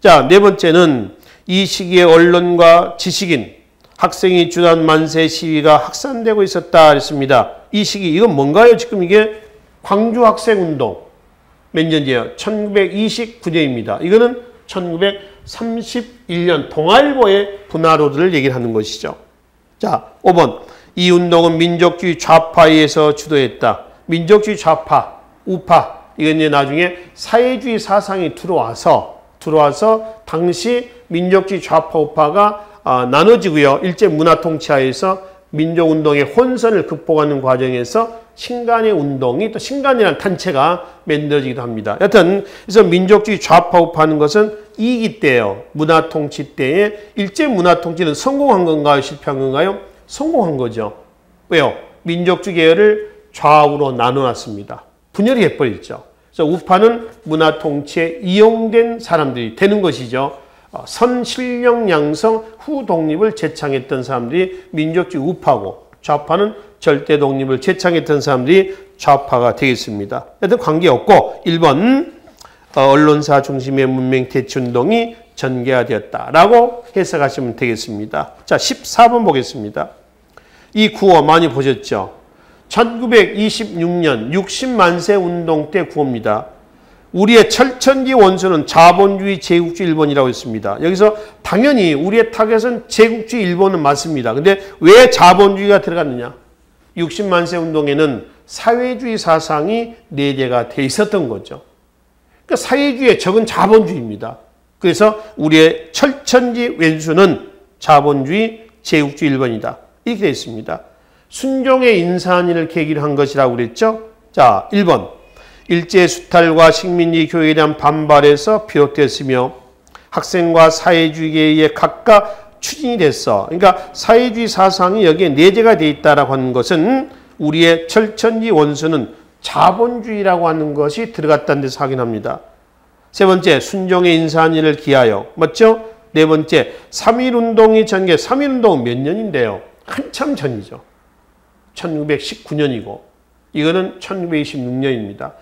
S1: 자, 네 번째는 이 시기에 언론과 지식인, 학생이 주도한 만세 시위가 확산되고 있었다 그랬습니다. 이 시기, 이건 뭔가요? 지금 이게 광주 학생운동. 몇 년이에요? 1929년입니다. 이거는 1931년 동아일보의 분화로드를 얘기를 하는 것이죠. 자, 5번. 이 운동은 민족주의 좌파에 의해서 주도했다. 민족주의 좌파, 우파. 이건 이제 나중에 사회주의 사상이 들어와서 당시 민족주의 좌파, 우파가 나눠지고요. 일제 문화 통치하에서 민족운동의 혼선을 극복하는 과정에서 신간의 운동이 또 신간이라는 단체가 만들어지기도 합니다. 여튼 그래서 민족주의 좌파 우파하는 것은 이기 때예요. 문화 통치 때에 일제 문화 통치는 성공한 건가요? 실패한 건가요? 성공한 거죠. 왜요? 민족주의 계열을 좌우로 나눠놨습니다. 분열이 해버렸죠. 그래서 우파는 문화 통치에 이용된 사람들이 되는 것이죠. 선 실력 양성 후 독립을 제창했던 사람들이 민족주의 우파고 좌파는 절대 독립을 제창했던 사람들이 좌파가 되겠습니다. 하여튼 관계없고 1번 언론사 중심의 문명 대치운동이 전개되었다라고 해석하시면 되겠습니다. 자, 14번 보겠습니다. 이 구호 많이 보셨죠? 1926년 60만세 운동 때 구호입니다. 우리의 철천지 원수는 자본주의, 제국주의 일본이라고 했습니다. 여기서 당연히 우리의 타겟은 제국주의 일본은 맞습니다. 근데 왜 자본주의가 들어갔느냐? 60만세 운동에는 사회주의 사상이 내재가 돼 있었던 거죠. 그러니까 사회주의의 적은 자본주의입니다. 그래서 우리의 철천지 원수는 자본주의, 제국주의 일본이다. 이렇게 되어 있습니다. 순종의 인산인을 계기로 한 것이라고 그랬죠. 자, 1번. 일제 수탈과 식민지 교육에 대한 반발에서 비롯됐으며 학생과 사회주의에 의해 각각 추진이 됐어. 그러니까 사회주의 사상이 여기에 내재가 되어 있다라고 하는 것은 우리의 철천지 원수는 자본주의라고 하는 것이 들어갔다는 데서 확인합니다. 세 번째, 순종의 인산인을 기하여. 맞죠? 네 번째, 3.1운동이 전개. 3.1운동은 몇 년인데요? 한참 전이죠. 1919년이고 이거는 1926년입니다.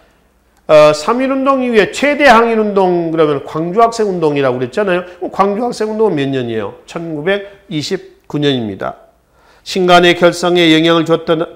S1: 3.1운동 이후에 최대 항일운동 그러면 광주학생운동이라고 그랬잖아요. 광주학생운동은 몇 년이에요? 1929년입니다. 신간의 결성에 영향을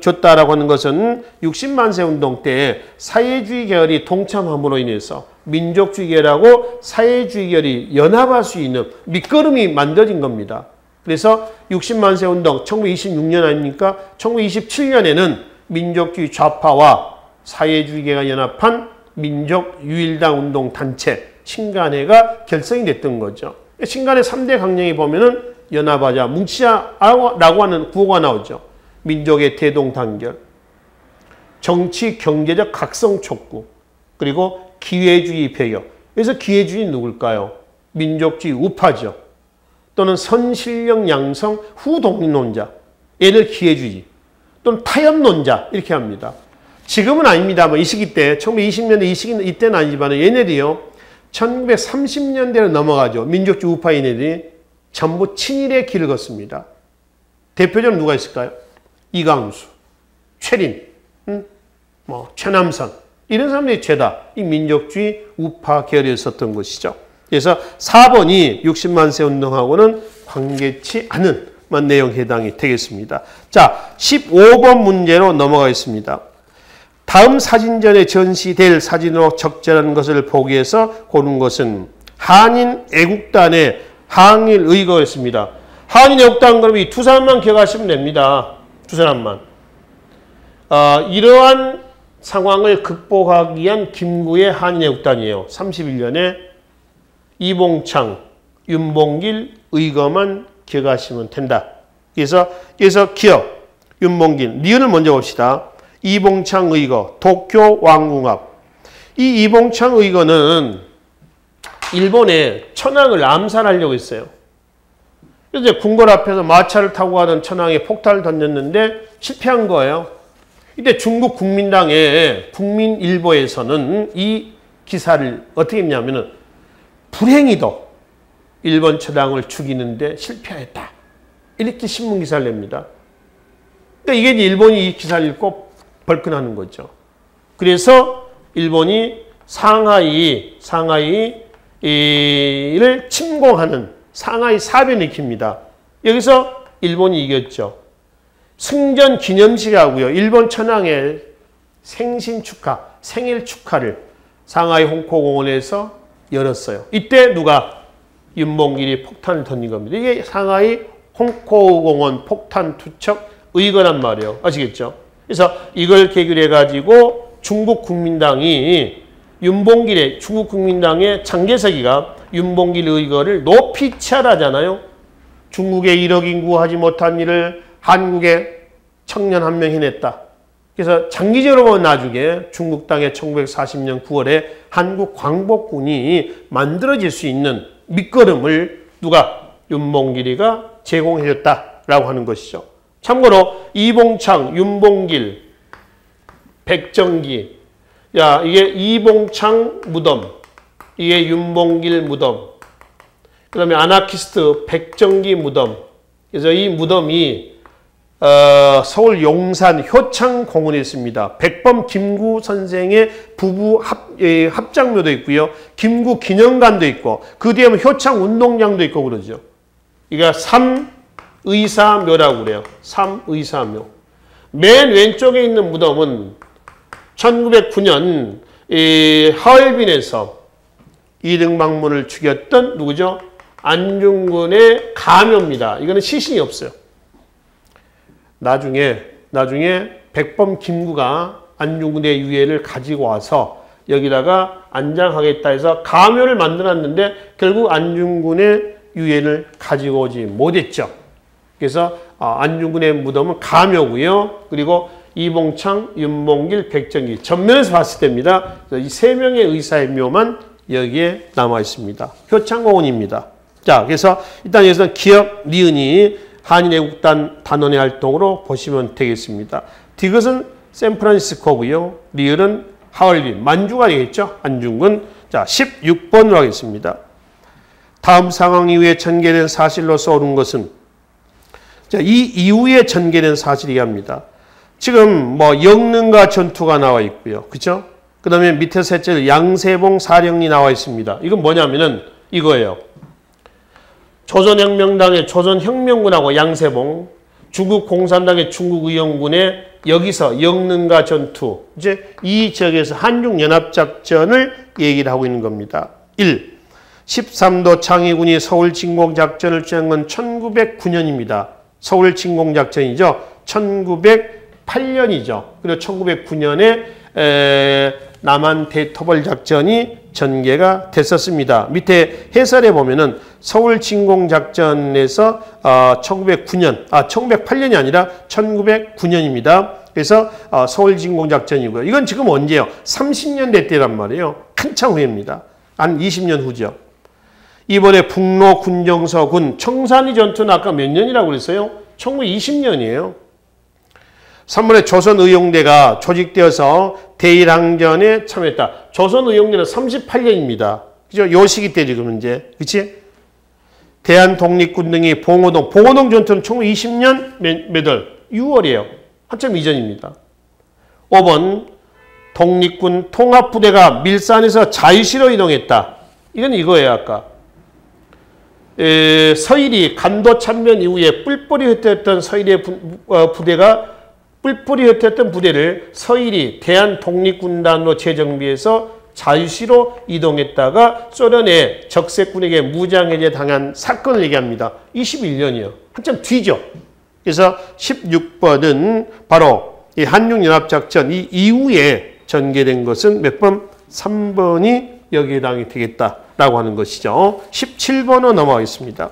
S1: 줬다라고 하는 것은 60만세 운동 때 사회주의 계열이 동참함으로 인해서 민족주의 계열하고 사회주의 계열이 연합할 수 있는 밑거름이 만들어진 겁니다. 그래서 60만세 운동 1926년 아닙니까? 1927년에는 민족주의 좌파와 사회주의계가 연합한 민족유일당 운동 단체 신간회가 결성이 됐던 거죠. 신간회 3대 강령에 보면은 연합하자, 뭉치자라고 하는 구호가 나오죠. 민족의 대동단결, 정치 경제적 각성 촉구, 그리고 기회주의 배격. 그래서 기회주의 누굴까요? 민족주의 우파죠. 또는 선실력 양성 후독립론자, 얘를 기회주의 또는 타협론자 이렇게 합니다. 지금은 아닙니다. 이 시기 때 1920년대 이 시기 이때는 아니지만 얘네들이요 1930년대로 넘어가죠. 민족주의 우파 얘네들이 전부 친일의 길을 걷습니다. 대표적으로 누가 있을까요? 이강수, 최린, 최남선 이런 사람들이 죄다 이 민족주의 우파 계열이었었던 것이죠. 그래서 4번이 60만세 운동하고는 관계치 않은 내용 해당이 되겠습니다. 자, 15번 문제로 넘어가겠습니다. 다음 사진전에 전시될 사진으로 적절한 것을 보기 위해서 고른 것은 한인 애국단의 항일 의거였습니다. 한인 애국단 그러면 이 두 사람만 기억하시면 됩니다. 두 사람만. 이러한 상황을 극복하기 위한 김구의 한인애국단이에요. 31년에 이봉창, 윤봉길, 의거만 기억하시면 된다. 그래서 기억, 윤봉길, 니은을 먼저 봅시다. 이봉창 의거, 도쿄 왕궁합. 이 이봉창 의거는 일본의 천황을 암살하려고 했어요. 그래서 이제 궁궐 앞에서 마차를 타고 가던 천황이 폭탄을 던졌는데 실패한 거예요. 이때 중국 국민당의 국민일보에서는 이 기사를 어떻게 했냐면은 불행히도 일본 천황을 죽이는데 실패했다. 이렇게 신문 기사를 냅니다. 그러니까 이게 일본이 이 기사를 읽고 벌끈하는 거죠. 그래서 일본이 상하이를 침공하는 상하이 사변을 일으킵니다. 여기서 일본이 이겼죠. 승전 기념식하고요. 일본 천황의 생신 축하, 생일 축하를 상하이 홍코공원에서 열었어요. 이때 누가? 윤봉길이 폭탄을 던진 겁니다. 이게 상하이 홍코공원 폭탄 투척 의거란 말이에요. 아시겠죠? 그래서 이걸 계기로 해가지고 중국 국민당의 장개석이가 윤봉길 의거를 높이 치하하잖아요. 중국의 1억 인구 하지 못한 일을 한국의 청년 한 명 해냈다. 그래서 장기적으로 보면 나중에 중국 땅에 1940년 9월에 한국 광복군이 만들어질 수 있는 밑거름을 누가? 윤봉길이가 제공해줬다라고 하는 것이죠. 참고로 이봉창, 윤봉길, 백정기, 이게 이봉창 무덤, 이게 윤봉길 무덤, 그 다음에 아나키스트 백정기 무덤. 그래서 이 무덤이 서울 용산 효창공원에 있습니다. 백범 김구 선생의 부부 합장묘도 있고요. 김구 기념관도 있고 그 뒤에 효창 운동장도 있고 그러죠. 이게 삼의사묘라고 그래요. 삼의사묘. 맨 왼쪽에 있는 무덤은 1909년 하얼빈에서 이등박문을 죽였던 누구죠? 안중근의 가묘입니다. 이거는 시신이 없어요. 나중에 백범 김구가 안중근의 유해를 가지고 와서 여기다가 안장하겠다 해서 가묘를 만들었는데 결국 안중근의 유해를 가지고 오지 못했죠. 그래서 안중근의 무덤은 가묘고요. 그리고 이봉창, 윤봉길, 백정기 전면에서 봤을 때입니다. 이 세 명의 의사의 묘만 여기에 남아 있습니다. 효창공원입니다. 자, 그래서 일단 여기서 기억, 니은이 한인애국단 단원의 활동으로 보시면 되겠습니다. 디귿은 샌프란시스코고요. 리을은 하얼빈, 만주가 되겠죠. 안중근. 자, 16번으로 하겠습니다. 다음 상황 이후에 전개된 사실로서 옳은 것은, 자, 이 이후에 전개된 사실이 합니다. 지금 영릉과 전투가 나와 있고요. 그죠? 그 다음에 밑에 셋째 양세봉 사령이 나와 있습니다. 이건 뭐냐면은 이거예요. 조선혁명당의 조선혁명군하고 양세봉, 중국 공산당의 중국의용군의 여기서 영릉과 전투, 이제 이 지역에서 한중연합작전을 얘기를 하고 있는 겁니다. 1. 13도 창의군이 서울진공작전을 주장한 건 1909년입니다. 서울진공작전이죠. 1908년이죠. 그리고 1909년에 남한 대토벌작전이 전개가 됐었습니다. 밑에 해설에 보면은 서울진공작전에서 1908년이 아니라 1909년입니다. 그래서 서울진공작전이고요. 이건 지금 언제요? 30년대 때란 말이에요. 한참 후입니다. 한 20년 후죠. 이번에 북로 군정서군 청산리 전투는 아까 몇 년이라고 그랬어요? 1920년이에요. 3번에 조선의용대가 조직되어서 대일항전에 참여했다. 조선의용대는 38년입니다. 그죠? 요 시기 때 지금 이제. 그치? 대한독립군 등이 봉오동 전투는 1920년 몇 월? 6월이에요. 한참 이전입니다. 5번 독립군 통합부대가 밀산에서 자유시로 이동했다. 이건 이거예요. 아까. 서일이 간도 참변 이후에 뿔뿔이 흩어졌던 서일의 부대가 뿔뿔이 흩어졌던 부대를 서일이 대한독립군단으로 재정비해서 자유시로 이동했다가 소련의 적색군에게 무장해제 당한 사건을 얘기합니다. 21년이요. 한참 뒤죠. 그래서 16번은 바로 이 한중연합작전 이 이후에 전개된 것은 몇 번? 3번이 여기에 해당이 되겠다라고 하는 것이죠. 17번으로 넘어가겠습니다.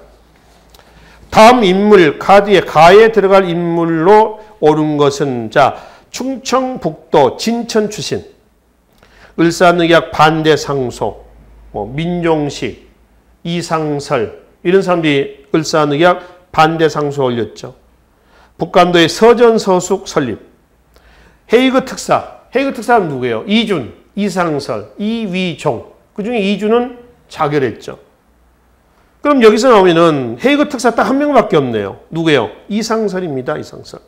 S1: 다음 인물, 카드에 가에 들어갈 인물로 옳은 것은 자 충청북도 진천 출신, 을사늑약 반대상소, 민종식, 이상설 이런 사람들이 을사늑약 반대상소 올렸죠. 북간도의 서전서숙 설립, 헤이그 특사, 헤이그 특사는 누구예요? 이준, 이상설, 이위종. 그중에 이준은 자결했죠. 그럼 여기서 나오면은 헤이그 특사 딱 한 명밖에 없네요. 누구예요? 이상설입니다. 이상설.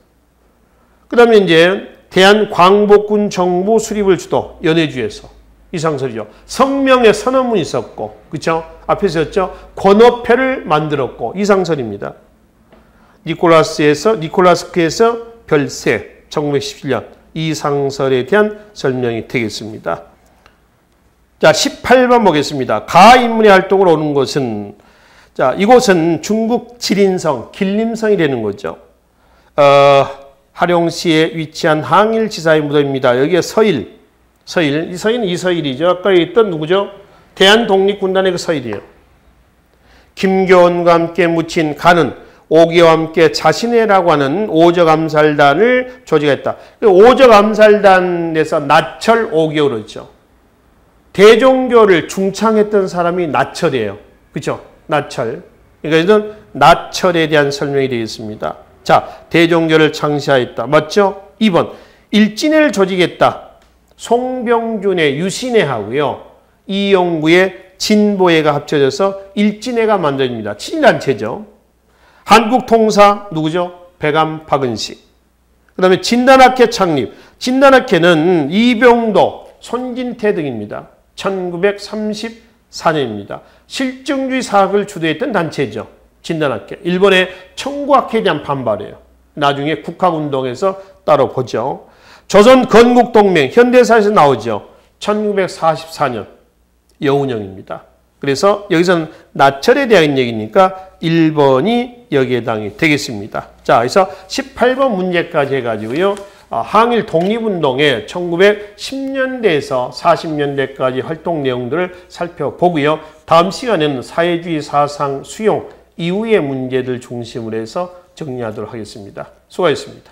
S1: 그 다음에 이제 대한광복군 정부 수립을 주도 연해주에서 이상설이죠. 성명의 선언문이 있었고, 그렇죠? 앞에 있었죠. 권업회를 만들었고 이상설입니다. 니콜라스크에서 별세 1917년 이상설에 대한 설명이 되겠습니다. 자, 18번 보겠습니다. 가 인물의 활동을 오는 것은 자, 이곳은 중국 지린성, 길림성이 되는 거죠. 하룡시에 위치한 항일지사의 무덤입니다. 여기에 서일, 이 서일은 이서일이죠. 아까 있던 누구죠? 대한독립군단의 그 서일이에요. 김교원과 함께 묻힌 가는 오기와 함께 자신의라고 하는 오적암살단을 조직했다. 오적암살단에서 나철 오기오 그러죠. 대종교를 중창했던 사람이 나철이에요. 그렇죠? 나철. 그러니까 이건 나철에 대한 설명이 되겠습니다. 자, 대종교를 창시하였다. 맞죠? 2번. 일진회를 조직했다. 송병준의 유신회하고요. 이용구의 진보회가 합쳐져서 일진회가 만들어집니다. 친일단체죠. 한국통사 누구죠? 배감 박은식. 그 다음에 진단학회 창립. 진단학회는 이병도, 손진태 등입니다. 1934년입니다. 실증주의 사학을 주도했던 단체죠. 진단학회. 일본의 청구학회에 대한 반발이에요. 나중에 국학운동에서 따로 보죠. 조선건국동맹, 현대사에서 나오죠. 1944년 여운형입니다. 그래서 여기서는 나철에 대한 얘기니까 1번이 여기에 해당이 되겠습니다. 자, 그래서 18번 문제까지 해가지고요. 항일 독립운동의 1910년대에서 40년대까지 활동 내용들을 살펴보고요. 다음 시간에는 사회주의 사상 수용 이후의 문제들 중심으로 해서 정리하도록 하겠습니다. 수고하셨습니다.